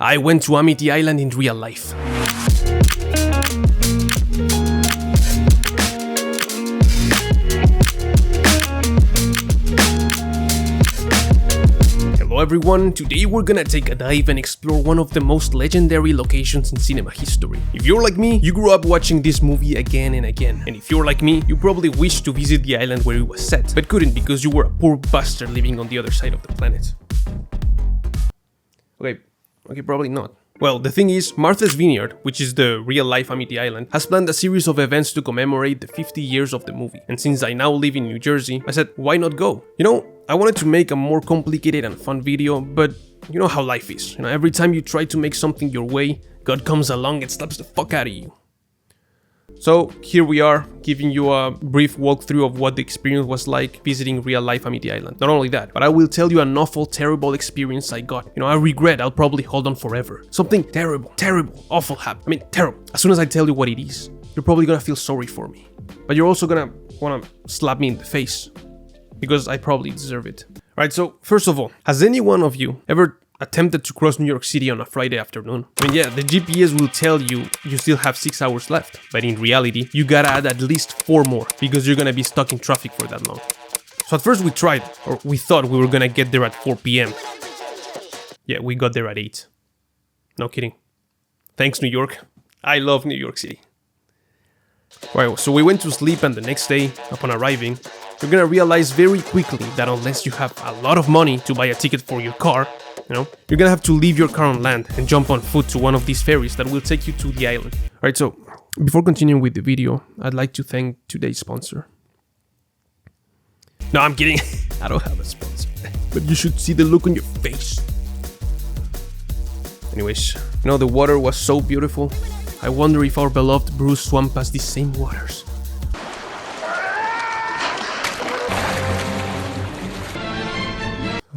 I went to Amity Island in real life. Hello everyone, today we're gonna take a dive and explore one of the most legendary locations in cinema history. If you're like me, you grew up watching this movie again and again. And if you're like me, you probably wished to visit the island where it was set, but couldn't because you were a poor bastard living on the other side of the planet. Okay, probably not. Well, the thing is, Martha's Vineyard, which is the real-life Amity Island, has planned a series of events to commemorate the 50 years of the movie. And since I now live in New Jersey, I said, why not go? You know, I wanted to make a more complicated and fun video, but you know how life is. You know, every time you try to make something your way, God comes along and slaps the fuck out of you. So here we are, giving you a brief walkthrough of what the experience was like visiting real-life Amity Island. Not only that, but I will tell you an awful, terrible experience I got. You know, I regret I'll probably hold on forever. Something terrible, awful happened. I mean, terrible. As soon as I tell you what it is, you're probably gonna feel sorry for me. But you're also gonna wanna slap me in the face, because I probably deserve it. Right, so first of all, has any one of you ever attempted to cross New York City on a Friday afternoon? I mean, yeah, the GPS will tell you still have 6 hours left, but in reality, you gotta add at least 4 more, because you're gonna be stuck in traffic for that long. So at first we tried, or we thought we were gonna get there at 4 p.m. Yeah, we got there at 8. No kidding. Thanks, New York. I love New York City. Right, so we went to sleep, and the next day, upon arriving, you're gonna realize very quickly that unless you have a lot of money to buy a ticket for your car, you know, you're gonna have to leave your car on land and jump on foot to one of these ferries that will take you to the island. Alright, so before continuing with the video, I'd like to thank today's sponsor. No, I'm kidding. I don't have a sponsor. But you should see the look on your face. Anyways, you know, the water was so beautiful. I wonder if our beloved Bruce swam past these same waters.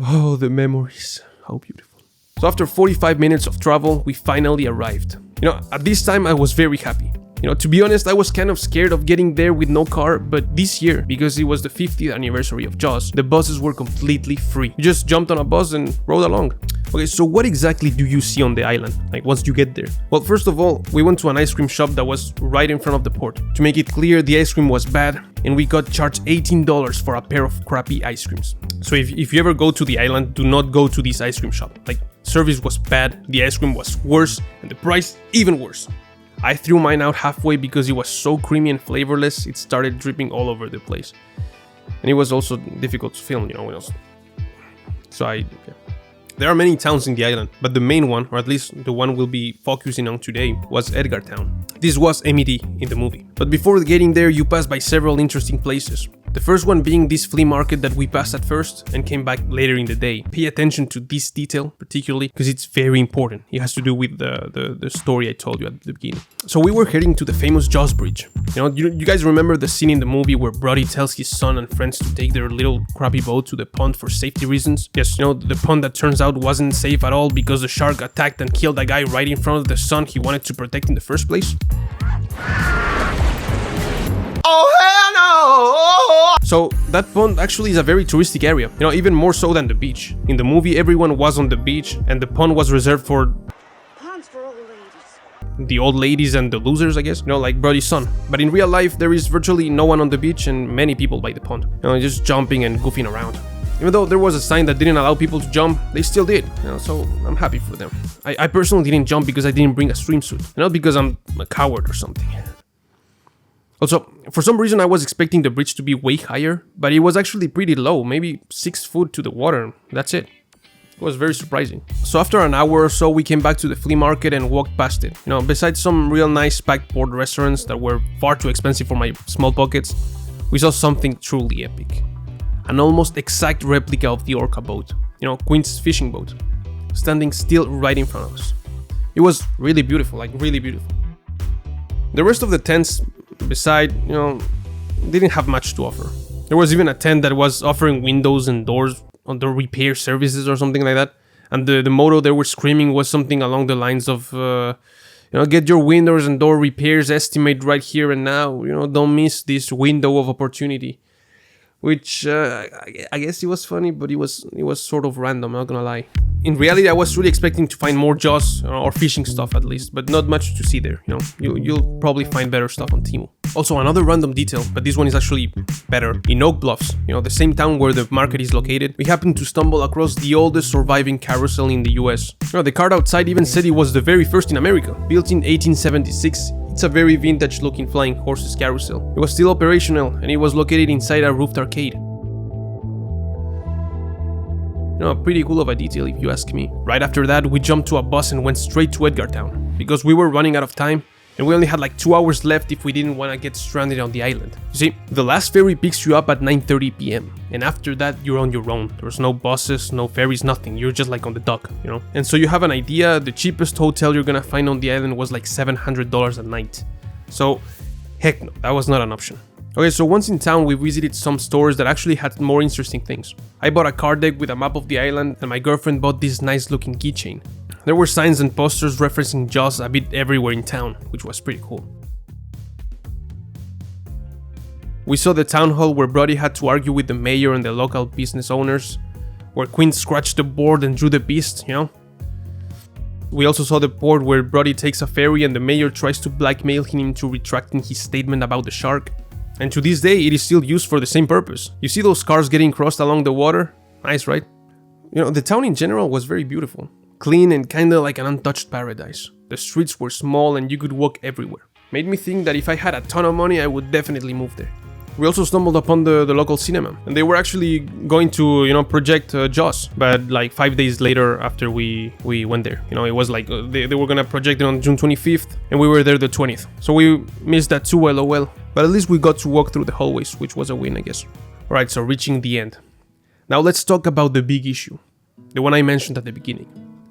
Oh, the memories. How beautiful. So after 45 minutes of travel, we finally arrived. You know, at this time I was very happy. You know, to be honest, I was kind of scared of getting there with no car, but this year, because it was the 50th anniversary of Jaws, the buses were completely free. You just jumped on a bus and rode along. Okay, so what exactly do you see on the island, like once you get there? Well, first of all, we went to an ice cream shop that was right in front of the port. To make it clear, the ice cream was bad, and we got charged $18 for a pair of crappy ice creams. So if you ever go to the island, do not go to this ice cream shop. Like, service was bad, the ice cream was worse, and the price even worse. I threw mine out halfway because it was so creamy and flavorless, it started dripping all over the place. And it was also difficult to film, you know, yeah. There are many towns in the island, but the main one, or at least the one we'll be focusing on today, was Edgartown. This was Amity in the movie. But before getting there, you pass by several interesting places. The first one being this flea market that we passed at first and came back later in the day. Pay attention to this detail particularly because it's very important. It has to do with the story I told you at the beginning. So we were heading to the famous Jaws Bridge. You know, you guys remember the scene in the movie where Brody tells his son and friends to take their little crappy boat to the pond for safety reasons? Yes, you know, the pond that turns out wasn't safe at all because the shark attacked and killed a guy right in front of the son he wanted to protect in the first place. Oh hell no! So that pond actually is a very touristic area, you know, even more so than the beach. In the movie, everyone was on the beach, and the pond was reserved for ponds for old ladies. The old ladies and the losers, I guess, you know, like Brody's son. But in real life, there is virtually no one on the beach and many people by the pond, you know, just jumping and goofing around. Even though there was a sign that didn't allow people to jump, they still did, you know, so I'm happy for them. I personally didn't jump because I didn't bring a swimsuit, not because I'm a coward or something. Also, for some reason I was expecting the bridge to be way higher, but it was actually pretty low, maybe 6 foot to the water, that's it. It was very surprising. So after an hour or so, we came back to the flea market and walked past it. You know, besides some real nice packed port restaurants that were far too expensive for my small pockets, we saw something truly epic. An almost exact replica of the Orca boat, you know, Quint's fishing boat, standing still right in front of us. It was really beautiful, like really beautiful. The rest of the tents beside, you know, didn't have much to offer. There was even a tent that was offering windows and doors on the repair services or something like that. And the motto they were screaming was something along the lines of, you know, get your windows and door repairs estimate right here and now. You know, don't miss this window of opportunity. which I guess it was funny, but it was sort of random, not gonna lie. In reality, I was really expecting to find more Jaws or fishing stuff at least, but not much to see there, you know. You'll probably find better stuff on Temu. Also, another random detail, but this one is actually better. In Oak Bluffs, you know, the same town where the market is located, we happened to stumble across the oldest surviving carousel in the US. You know, the card outside even said it was the very first in America, built in 1876. It's a very vintage looking flying horses carousel. It was still operational and it was located inside a roofed arcade. You know, pretty cool of a detail if you ask me. Right after that, we jumped to a bus and went straight to Edgartown, because we were running out of time and we only had like 2 hours left if we didn't want to get stranded on the island. You see, the last ferry picks you up at 9:30 p.m. and after that you're on your own. There's no buses, no ferries, nothing. You're just like on the dock, you know? And so you have an idea, the cheapest hotel you're gonna find on the island was like $700 a night. So, heck no, that was not an option. Okay, so once in town, we visited some stores that actually had more interesting things. I bought a card deck with a map of the island, and my girlfriend bought this nice looking keychain. There were signs and posters referencing Jaws a bit everywhere in town, which was pretty cool. We saw the town hall where Brody had to argue with the mayor and the local business owners, where Quinn scratched the board and drew the beast, you know? We also saw the port where Brody takes a ferry and the mayor tries to blackmail him into retracting his statement about the shark. And to this day, it is still used for the same purpose. You see those cars getting crossed along the water? Nice, right? You know, the town in general was very beautiful. Clean and kinda like an untouched paradise. The streets were small and you could walk everywhere. Made me think that if I had a ton of money, I would definitely move there. We also stumbled upon the local cinema, and they were actually going to, you know, project Jaws, but like 5 days later after we went there. You know, it was like they were gonna project it on June 25th, and we were there the 20th. So we missed that too, lol. But at least we got to walk through the hallways, which was a win, I guess. Alright, so reaching the end. Now let's talk about the big issue. The one I mentioned at the beginning.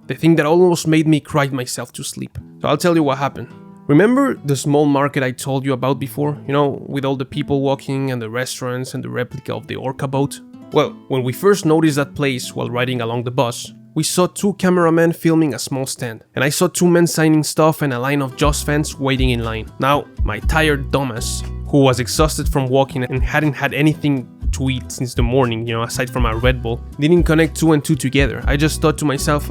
The thing that almost made me cry myself to sleep. So I'll tell you what happened. Remember the small market I told you about before? You know, with all the people walking and the restaurants and the replica of the orca boat? Well, when we first noticed that place while riding along the bus, we saw 2 cameramen filming a small stand, and I saw 2 men signing stuff and a line of Jaws fans waiting in line. Now, my tired dumbass, who was exhausted from walking and hadn't had anything to eat since the morning, you know, aside from a Red Bull, didn't connect 2 and 2 together. I just thought to myself,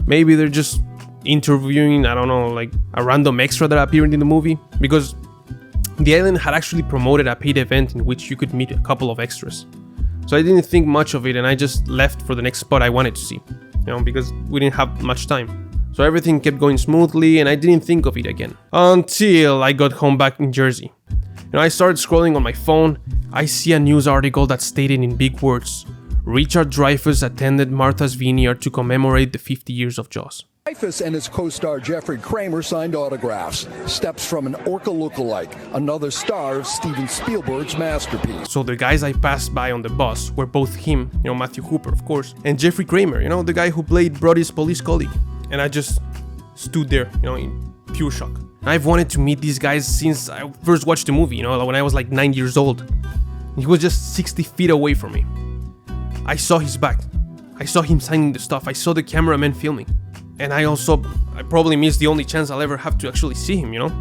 maybe they're just interviewing, I don't know, like a random extra that appeared in the movie, because the island had actually promoted a paid event in which you could meet a couple of extras. So I didn't think much of it and I just left for the next spot I wanted to see, you know, because we didn't have much time. So everything kept going smoothly and I didn't think of it again until I got home back in Jersey. You know, I started scrolling on my phone. I see a news article that stated in big words, Richard Dreyfuss attended Martha's Vineyard to commemorate the 50 years of Jaws. Dreyfuss and his co-star Jeffrey Kramer signed autographs. Steps from an orca lookalike, another star of Steven Spielberg's masterpiece. So the guys I passed by on the bus were both him, you know, Matthew Hooper, of course, and Jeffrey Kramer, you know, the guy who played Brody's police colleague. And I just stood there, you know, in pure shock. I've wanted to meet these guys since I first watched the movie, you know, when I was like 9 years old. He was just 60 feet away from me. I saw his back. I saw him signing the stuff. I saw the cameraman filming. And I probably missed the only chance I'll ever have to actually see him, you know?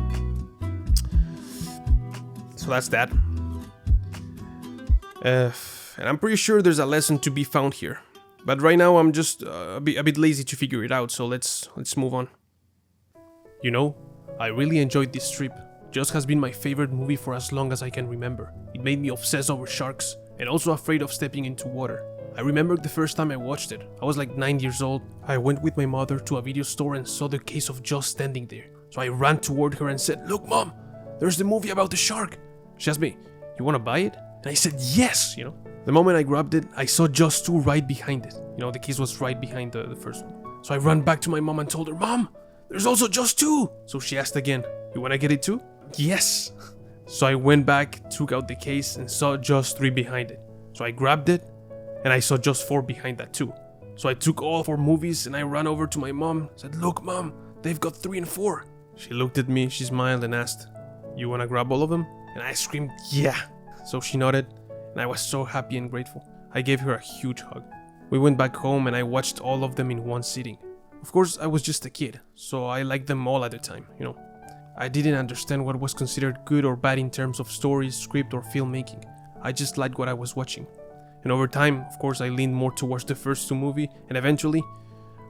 So that's that. And I'm pretty sure there's a lesson to be found here. But right now I'm just a bit lazy to figure it out, so let's move on. You know, I really enjoyed this trip. Jaws has been my favorite movie for as long as I can remember. It made me obsess over sharks, and also afraid of stepping into water. I remember the first time I watched it. I was like 9 years old. I went with my mother to a video store and saw the case of Jaws standing there. So I ran toward her and said, "Look, Mom, there's the movie about the shark." She asked me, "You wanna buy it?" And I said, "Yes," you know. The moment I grabbed it, I saw Jaws 2 right behind it. You know, the case was right behind the first one. So I ran back to my mom and told her, "Mom, there's also Jaws 2. So she asked again, "You wanna get it too?" "Yes." So I went back, took out the case and saw Jaws 3 behind it. So I grabbed it, and I saw Jaws 4 behind that too. So I took all 4 movies and I ran over to my mom, said, "Look, Mom, they've got 3 and 4. She looked at me, she smiled and asked, "You wanna grab all of them?" And I screamed, "Yeah." So she nodded, and I was so happy and grateful. I gave her a huge hug. We went back home and I watched all of them in one sitting. Of course, I was just a kid, so I liked them all at the time, you know. I didn't understand what was considered good or bad in terms of story, script, or filmmaking. I just liked what I was watching. And over time, of course, I leaned more towards the first two movies, and eventually,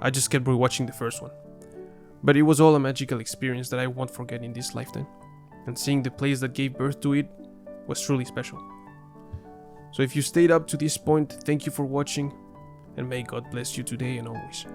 I just kept rewatching the first one. But it was all a magical experience that I won't forget in this lifetime. And seeing the place that gave birth to it was truly special. So if you stayed up to this point, thank you for watching, and may God bless you today and always.